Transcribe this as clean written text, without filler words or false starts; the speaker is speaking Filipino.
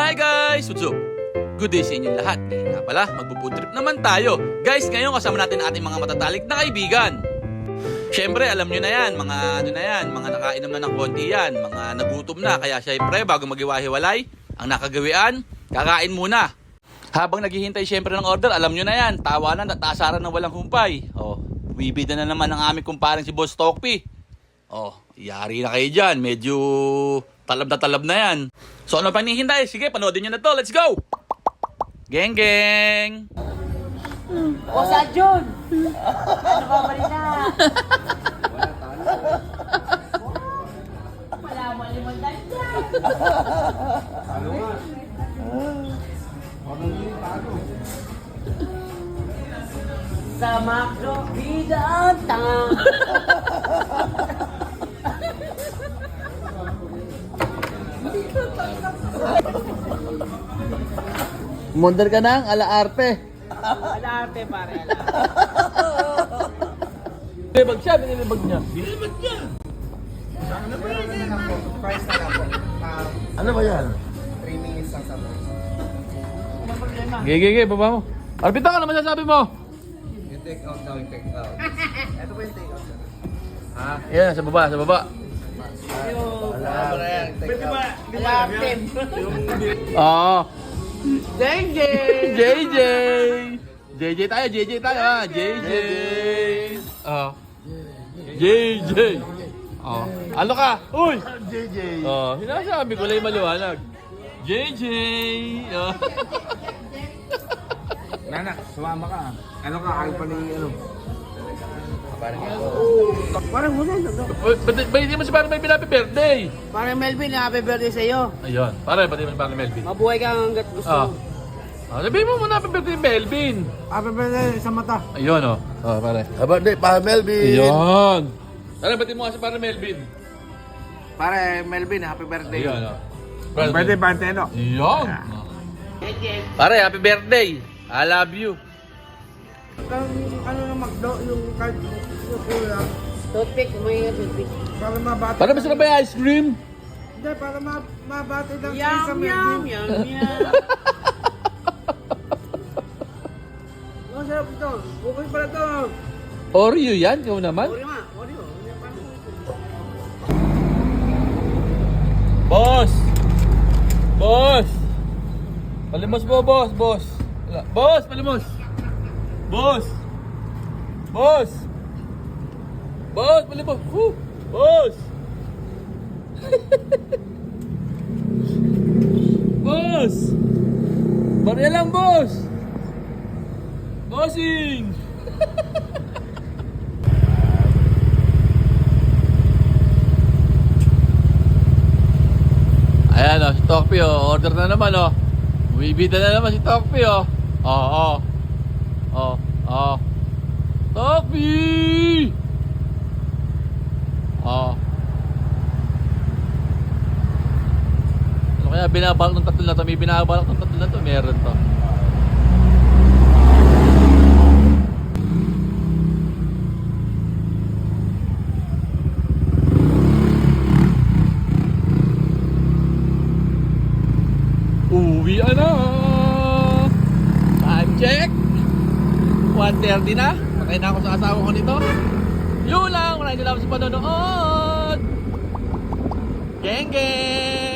Hi guys! What's up? Good day sa inyo lahat. Ngayon nga pala, magbo-food trip naman tayo. Guys, ngayon kasama natin ating mga matatalik na kaibigan. Siyempre, alam nyo na yan, mga nakainom na ng konti yan, mga nagutom na. Kaya syempre, bago magiwahiwalay, ang nakagawian, kakain muna. Habang naghihintay syempre ng order, alam nyo na yan, tawanan at taasaran ng walang humpay. Bibida na naman ang aming kumparing si Boss Tokpi. Yari na kayo dyan, medyo talab na yan. So ano pang hinihintay? Sige, panoodin nyo na to, let's go! Geng geng! O sa Jun! Ano ba balita? Wala mo limundan dyan! Ano nga? Ano yung tago? Sa makro bidata! Mundar ka nang ala-arte. Alarte pare, alarte. Binibag siya, binibag niya. Price na lang po. Ano ba yan? 3 minutes lang sa po. Gege, baba mo. Arbita ka, ano masasabi mo? Yung take out daw, yung take out. Ito po yung take out. Ha? Yan, sa baba. Pwede ba? Alarte! Oo. JJ! JJ tayo ha. JJ. JJ. Ano ka? Uy! JJ. Sinasabi ko lang maliwanag. JJ. Nanak, sumama ka. Ano ka? Ayaw pa ni ano? Parang muna. Ba't hindi mo si parang may pinapi birthday? Pare Melvin, happy birthday sa iyo. Ayun, pare, pati mo parang Melvin. Mabuhay ka hanggat gusto mo. Sabihin mo muna happy birthday Melvin. Happy birthday sa mata. Ayun pare. Happy birthday pa Melvin. Ayun. Tara, ba't mo kasi parang Melvin? Pare Melvin, happy birthday. Ayun Happy birthday Panteno. Ayun. Pare, happy birthday. I love you. Ano na McDo, yung card, yung kulang. Toothpick, may toothpick. Para mabati. Para masarap ba yung ice cream? Hindi, para mabati lang kayo sa Yum, Melvin. yum. Ang sarap ito. Bukay pala ito. Oreo yan, ikaw naman. Oreo. Boss! Palimos mo, boss! Wala. Boss, palimos! Boss! Palimos! Boss! Boss! Barya lang, boss! Bossing! Ayan si Tokpi order na naman Bumibida na naman si Tokpi Tokpi! Ano kaya binabalak ng tatlo na to? May binabalak ng tatlo na to, meron to. Uwi na! Time check! 1:30 na. Patay na ako sa asawa ko nito. Yun lang! Maraming salamat sa panonood! Geng geng!